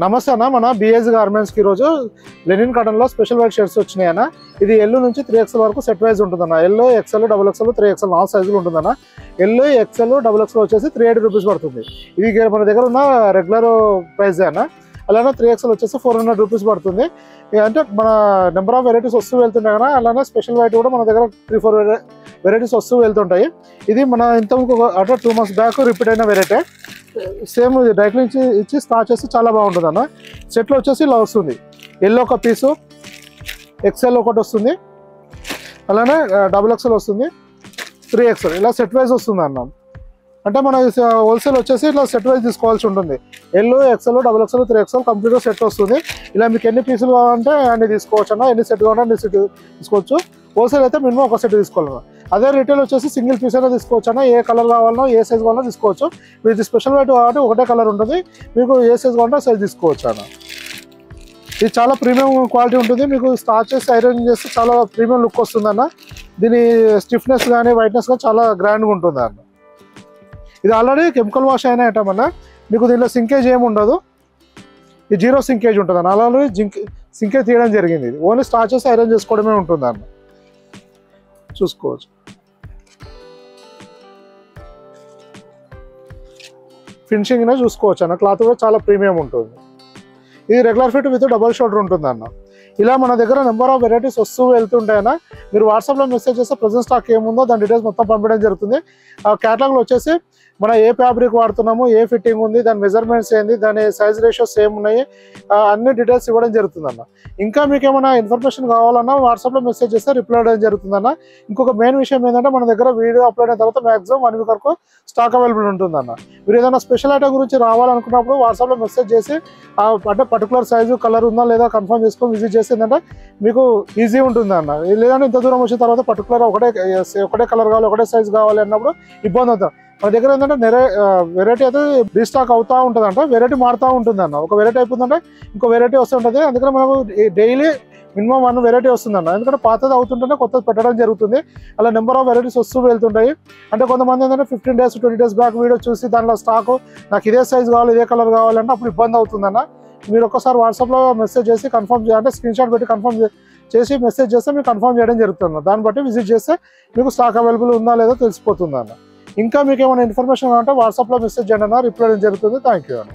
నమస్తే అన్న, మన బిఎస్ గార్మెంట్స్ కి రోజు లెనిన్ కాటన్ లో స్పెషల్ వైట్ షర్ట్స్ వచ్చినాయి అన్న. ఇది ఎల్ నుంచి 3XL వరకు సెట్ వైజ్ ఉంటుందన్న. ఎల్, ఎక్స్ఎల్, XXL, 3XL 4 సైజులు ఉంటుందన్న. ఎల్, ఎక్స్ఎల్, XXL వచ్చేసి 380 రూపీస్ పడుతుంది. ఇది మన దగ్గర ఉన్న రెగ్యులర్ ప్రైస్ అన్న. అలానే 3XL వచ్చేసి 400 రూపీస్ పడుతుంది. అంటే మన నెంబర్ ఆఫ్ వెరైటీస్ వస్తూ వెళ్తుంటాయి కదా, అలానే స్పెషల్ వైట్ కూడా మన దగ్గర 3-4 వెరైటీస్ వస్తూ వెళ్తుంటాయి. ఇది మన ఇంత అంటే 2 months బ్యాక్ రిపీట్ అయిన వెరైటీ. సేమ్ డైరెక్ట్ నుంచి ఇచ్చి స్టార్ట్ చేస్తే చాలా బాగుంటుంది అన్న. సెట్లో వచ్చేసి ఇలా వస్తుంది. ఎల్లో ఒక పీసు, ఎక్స్ఎల్ ఒకటి వస్తుంది, అలానే XXL వస్తుంది, 3XL ఇలా సెట్ వైజ్ వస్తుంది అన్న. అంటే మన హోల్సేల్ వచ్చేసి ఇట్లా సెట్ వైజ్ తీసుకోవాల్సి ఉంటుంది. ఎల్, ఎక్స్ఎల్, XXL, 3XL కంప్లీట్గా సెట్ వస్తుంది. ఇలా మీకు ఎన్ని పీసులు కావాలంటే అన్ని తీసుకోవచ్చు అన్న. ఎన్ని సెట్ కావాలంటే అన్ని సెట్ తీసుకోవచ్చు. హోల్సేల్ అయితే మినిమం ఒక సెట్ తీసుకోవాలి. అదే రిటైల్ వచ్చేసి సింగిల్ పీస్ అయినా తీసుకోవచ్చు అన్న. ఏ కలర్ కావాలన్నా ఏ సైజ్ కావాలన్నా తీసుకోవచ్చు. ఇది స్పెషల్ వైట్ కాబట్టి ఒకటే కలర్ ఉంటుంది. మీకు ఏ సైజ్ కావాలంటే సైజ్ తీసుకోవచ్చు అన్న. ఇది చాలా ప్రీమియం క్వాలిటీ ఉంటుంది. మీకు స్టార్చ్ చేసి ఐరన్ చేస్తే చాలా ప్రీమియం లుక్ వస్తుంది అన్న. దీని స్టిఫ్నెస్ కానీ వైట్నెస్ కానీ చాలా గ్రాండ్గా ఉంటుంది అన్న. ఇది ఆల్రెడీ కెమికల్ వాష్ అయిన ఐటమ్ అన్న. మీకు దీనిలో సింకేజ్ ఏమి ఉండదు. ఇది 0 సింకేజ్ ఉంటుంది అన్న. అలాగే సింకేజ్ తీయడం జరిగింది. ఇది ఓన్లీ స్టార్చ్ చేసి ఐరన్ చేసుకోవడమే ఉంటుంది అన్న. చూసుకోవచ్చు. ఫినిషింగ్ చూసుకోవచ్చు అన్న. క్లాత్ కూడా చాలా ప్రీమియం ఉంటుంది. ఇది regular fit with double shoulder ఉంటుంది అన్న. ఇలా మన దగ్గర నెంబర్ ఆఫ్ వెరైటీస్ వస్తూ వెళ్తుంటాయన్న. మీరు వాట్సాప్లో మెసేజ్ చేస్తే ప్రజెంట్ స్టాక్ ఏముందో దాని డీటెయిల్స్ మొత్తం పంపించడం జరుగుతుంది. ఆ క్యాటలాగ్లో వచ్చేసి మన ఏ ఫ్యాబ్రిక్ వాడుతున్నాము, ఏ ఫిట్టింగ్ ఉంది, దాని మెజర్మెంట్స్ ఏంది, దాని సైజ్ రేషియోస్ ఏమి ఉన్నాయి, అన్ని డీటెయిల్స్ ఇవ్వడం జరుగుతుందన్న. ఇంకా మీకు ఏమైనా ఇన్ఫర్మేషన్ కావాలన్నా వాట్సాప్లో మెసేజ్ చేస్తే రిప్లై అవ్వడం జరుగుతుందన్న. ఇంకొక మెయిన్ విషయం ఏంటంటే మన దగ్గర వీడియో అప్లోడ్ అయిన తర్వాత మ్యాక్సిమం 1 week వరకు స్టాక్ అవైలబుల్ ఉంటుందన్న. మీరు ఏదైనా స్పెషల్ ఐటమ్ గురించి రావాలనుకున్నప్పుడు వాట్సాప్లో మెసేజ్ చేసి అంటే పర్టికులర్ సైజు కలర్ ఉందా లేదా కన్ఫర్మ్ చేసుకొని విజిట్ చేసి ఏంటంటే మీకు ఈజీ ఉంటుంది అన్న. లేదంటే ఇంత దూరం వచ్చిన తర్వాత పర్టికులర్ ఒకటే కలర్ కావాలి, ఒకటే సైజ్ కావాలి అన్నప్పుడు ఇబ్బంది అవుతుంది. మన దగ్గర ఏంటంటే వెరైటీ అయితే రీస్టాక్ అవుతూ ఉంటుంది అంట. వెరైటీ మారుతూ ఉంటుంది అన్న. ఒక వెరైటీ అయిపోతుందంటే ఇంకో వెరైటీ వస్తూ ఉంటుంది. అందుకని మనకు డైలీ మినిమం 1 వెరైటీ వస్తుందన్న. ఎందుకంటే పాతది అవుతుంటేనే కొత్తది పెట్టడం జరుగుతుంది. అలా నెంబర్ ఆఫ్ వెరైటీస్ వస్తూ వెళ్తుంటాయి. అంటే కొంతమంది ఏంటంటే 15 days 20 days బ్యాక్ వీడియో చూసి దాంట్లో స్టాక్ నాకు ఇదే సైజ్ కావాలి, ఇదే కలర్ కావాలంటే అప్పుడు ఇబ్బంది అవుతుందన్న. మీరు ఒక్కసారి వాట్సాప్లో మెసేజ్ చేసి కన్ఫర్మ్ అంటే స్క్రీన్ షాట్ పెట్టి కన్ఫర్మ్ చేసి మెసేజ్ చేస్తే మీకు కన్ఫర్మ్ చేయడం జరుగుతుంది. దాన్ని బట్టి విజిట్ చేస్తే మీకు స్టాక్ అవైలబుల్ ఉందా లేదో తెలిసిపోతుంది అన్న. ఇంకా మీకు ఏమైనా ఇన్ఫర్మేషన్ కావాలంటే వాట్సాప్లో మెసేజ్ చేయండి అన్న. రిప్లై జరుగుతుంది. థ్యాంక్ యూ అన్న.